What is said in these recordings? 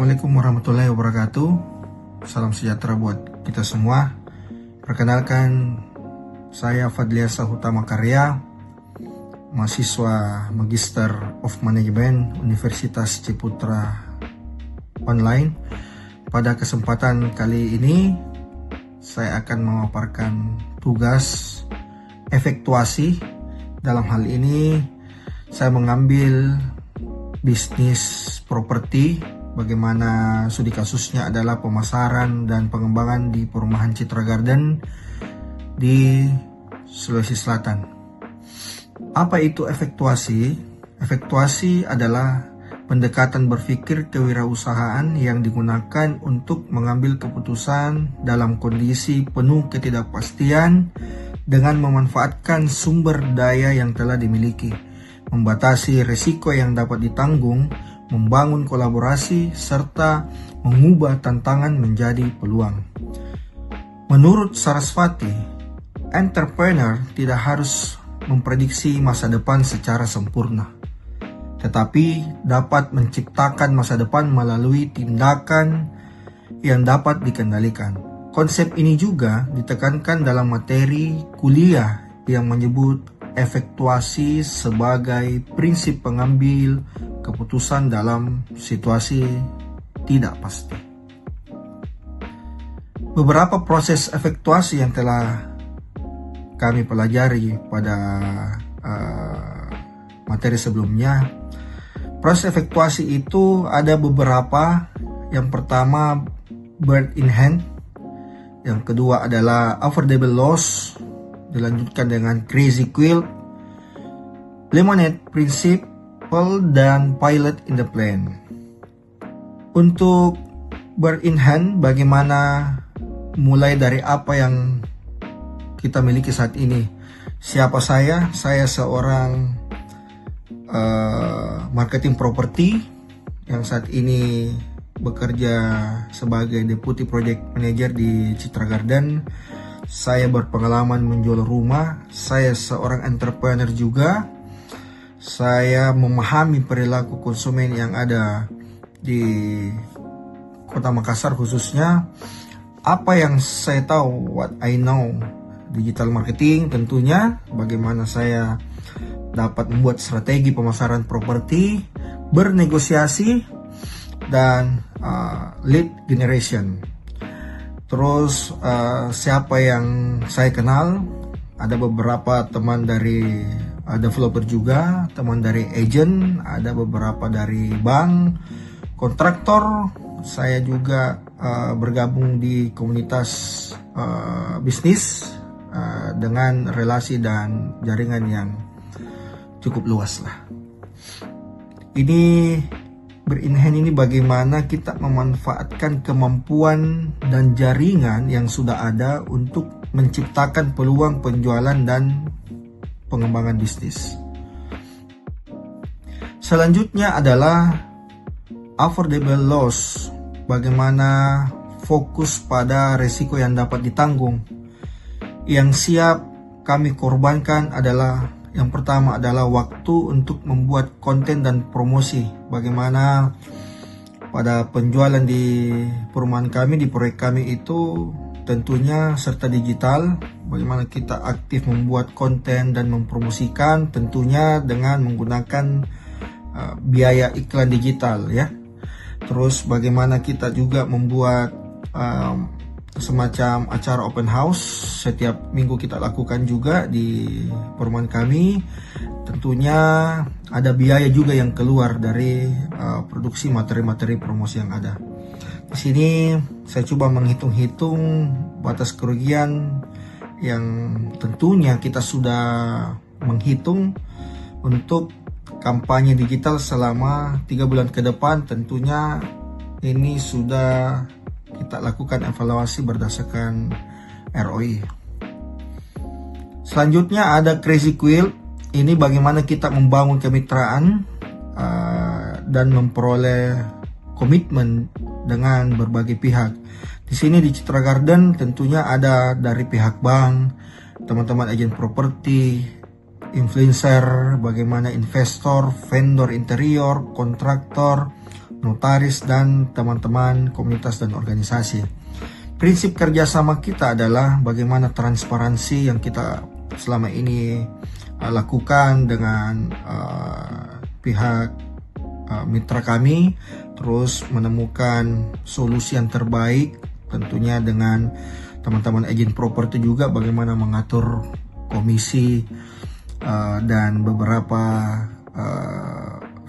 Assalamualaikum warahmatullahi wabarakatuh. Salam sejahtera buat kita semua. Perkenalkan, saya Fadliasa Hutama Karya, mahasiswa Magister of Management Universitas Ciputra Online. Pada kesempatan kali ini, saya akan memaparkan tugas efektuasi. Dalam hal ini, saya mengambil bisnis properti, bagaimana studi kasusnya adalah pemasaran dan pengembangan di perumahan Citra Garden di Sulawesi Selatan. Apa itu efektuasi? Efektuasi adalah pendekatan berpikir kewirausahaan yang digunakan untuk mengambil keputusan dalam kondisi penuh ketidakpastian dengan memanfaatkan sumber daya yang telah dimiliki, membatasi risiko yang dapat ditanggung, membangun kolaborasi, serta mengubah tantangan menjadi peluang. Menurut Sarasvati, entrepreneur tidak harus memprediksi masa depan secara sempurna, tetapi dapat menciptakan masa depan melalui tindakan yang dapat dikendalikan. Konsep ini juga ditekankan dalam materi kuliah yang menyebut efektuasi sebagai prinsip pengambil keputusan dalam situasi tidak pasti. Beberapa proses efektuasi yang telah kami pelajari pada materi sebelumnya. Proses efektuasi itu ada beberapa. Yang pertama, bird in hand. Yang kedua adalah affordable loss. Dilanjutkan dengan crazy quilt, lemonade principle, dan pilot in the plan. Untuk bird in hand, bagaimana mulai dari apa yang kita miliki saat ini. Siapa saya? Saya seorang marketing property yang saat ini bekerja sebagai deputy project manager di Citra Garden. Saya berpengalaman menjual rumah. Saya seorang entrepreneur juga. Saya memahami perilaku konsumen yang ada di Kota Makassar khususnya. Apa yang saya tahu, what I know, digital marketing tentunya, bagaimana saya dapat membuat strategi pemasaran properti, bernegosiasi, dan lead generation. Terus siapa yang saya kenal, ada beberapa teman dari developer juga, teman dari agent, ada beberapa dari bank, kontraktor. Saya juga bergabung di komunitas bisnis dengan relasi dan jaringan yang cukup luas lah. Ini Berinhand ini bagaimana kita memanfaatkan kemampuan dan jaringan yang sudah ada untuk menciptakan peluang penjualan dan pengembangan bisnis. Selanjutnya adalah affordable loss. Bagaimana fokus pada risiko yang dapat ditanggung. Yang siap kami korbankan adalah, yang pertama adalah waktu untuk membuat konten dan promosi. Bagaimana pada penjualan di perumahan kami, di proyek kami itu tentunya serta digital. Bagaimana kita aktif membuat konten dan mempromosikan, tentunya dengan menggunakan biaya iklan digital ya. Terus bagaimana kita juga membuat semacam acara open house setiap minggu kita lakukan juga di perumahan kami. Tentunya ada biaya juga yang keluar dari produksi materi-materi promosi yang ada. Di sini saya coba menghitung-hitung batas kerugian yang tentunya kita sudah menghitung untuk kampanye digital selama 3 bulan ke depan. Tentunya ini sudah kita lakukan evaluasi berdasarkan ROI. Selanjutnya ada crazy quilt. Ini bagaimana kita membangun kemitraan dan memperoleh komitmen dengan berbagai pihak. Di sini di Citra Garden tentunya ada dari pihak bank, teman-teman agen properti, influencer, bagaimana investor, vendor interior, kontraktor, notaris, dan teman-teman komunitas dan organisasi. Prinsip kerjasama kita adalah bagaimana transparansi yang kita selama ini lakukan dengan pihak mitra kami, terus menemukan solusi yang terbaik tentunya dengan teman-teman agent properti juga, bagaimana mengatur komisi dan beberapa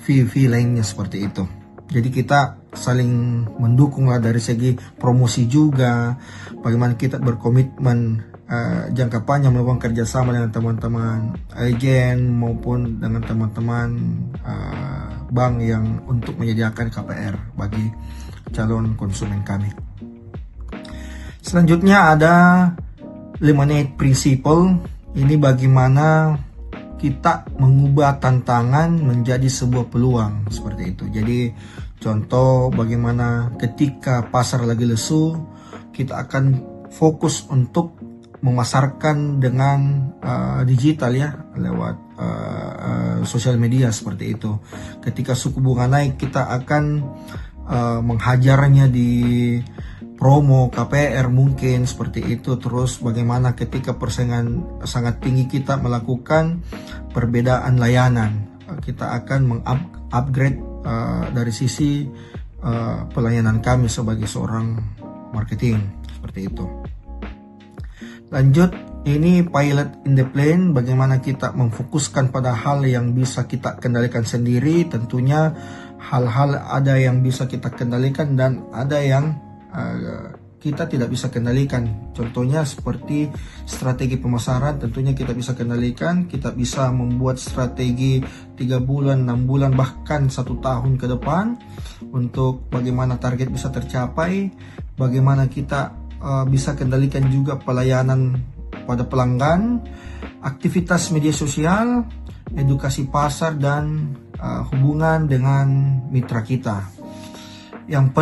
fee lainnya seperti itu. Jadi kita saling mendukung lah dari segi promosi juga, bagaimana kita berkomitmen jangka panjang melakukan kerjasama dengan teman-teman agen maupun dengan teman-teman bank yang untuk menyediakan KPR bagi calon konsumen kami. Selanjutnya ada lemonade principle. Ini bagaimana kita mengubah tantangan menjadi sebuah peluang seperti itu. Jadi contoh bagaimana ketika pasar lagi lesu, kita akan fokus untuk memasarkan dengan digital ya, lewat sosial media seperti itu. Ketika suku bunga naik, kita akan menghajarnya di promo KPR mungkin seperti itu. Terus bagaimana ketika persaingan sangat tinggi, kita melakukan perbedaan layanan, kita akan mengupgrade dari sisi pelayanan kami sebagai seorang marketing seperti itu. Lanjut, ini pilot in the plane, bagaimana kita memfokuskan pada hal yang bisa kita kendalikan sendiri. Tentunya hal-hal ada yang bisa kita kendalikan dan ada yang kita tidak bisa kendalikan. Contohnya seperti strategi pemasaran, tentunya kita bisa kendalikan. Kita bisa membuat strategi 3 bulan, 6 bulan, bahkan 1 tahun ke depan untuk bagaimana target bisa tercapai. Bagaimana kita bisa kendalikan juga pelayanan pada pelanggan, aktivitas media sosial, edukasi pasar, dan hubungan dengan mitra kita. Yang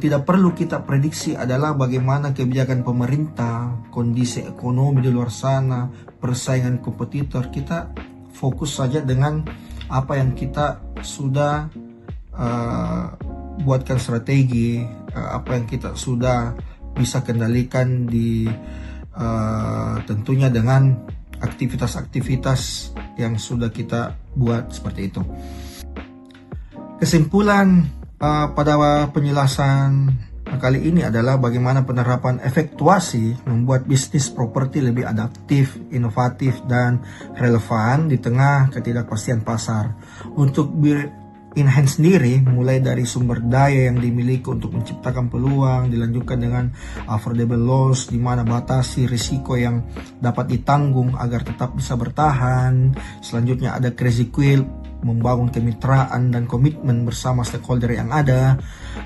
tidak perlu kita prediksi adalah bagaimana kebijakan pemerintah, kondisi ekonomi di luar sana, persaingan kompetitor. Kita fokus saja dengan apa yang kita sudah buatkan strategi, apa yang kita sudah bisa kendalikan di tentunya dengan aktivitas-aktivitas yang sudah kita buat seperti itu. Kesimpulan pada penjelasan kali ini adalah bagaimana penerapan efektuasi membuat bisnis properti lebih adaptif, inovatif, dan relevan di tengah ketidakpastian pasar. Untuk enhance sendiri, mulai dari sumber daya yang dimiliki untuk menciptakan peluang, dilanjutkan dengan affordable loss, di mana batasi risiko yang dapat ditanggung agar tetap bisa bertahan. Selanjutnya ada crazy quill, membangun kemitraan dan komitmen bersama stakeholder yang ada.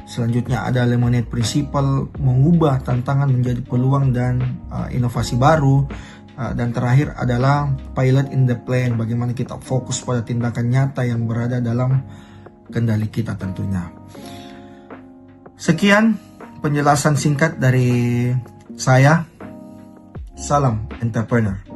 Selanjutnya ada lemonade principle, mengubah tantangan menjadi peluang dan inovasi baru. Dan terakhir adalah pilot in the plane, bagaimana kita fokus pada tindakan nyata yang berada dalam kendali kita tentunya. Sekian penjelasan singkat dari saya. Salam entrepreneur.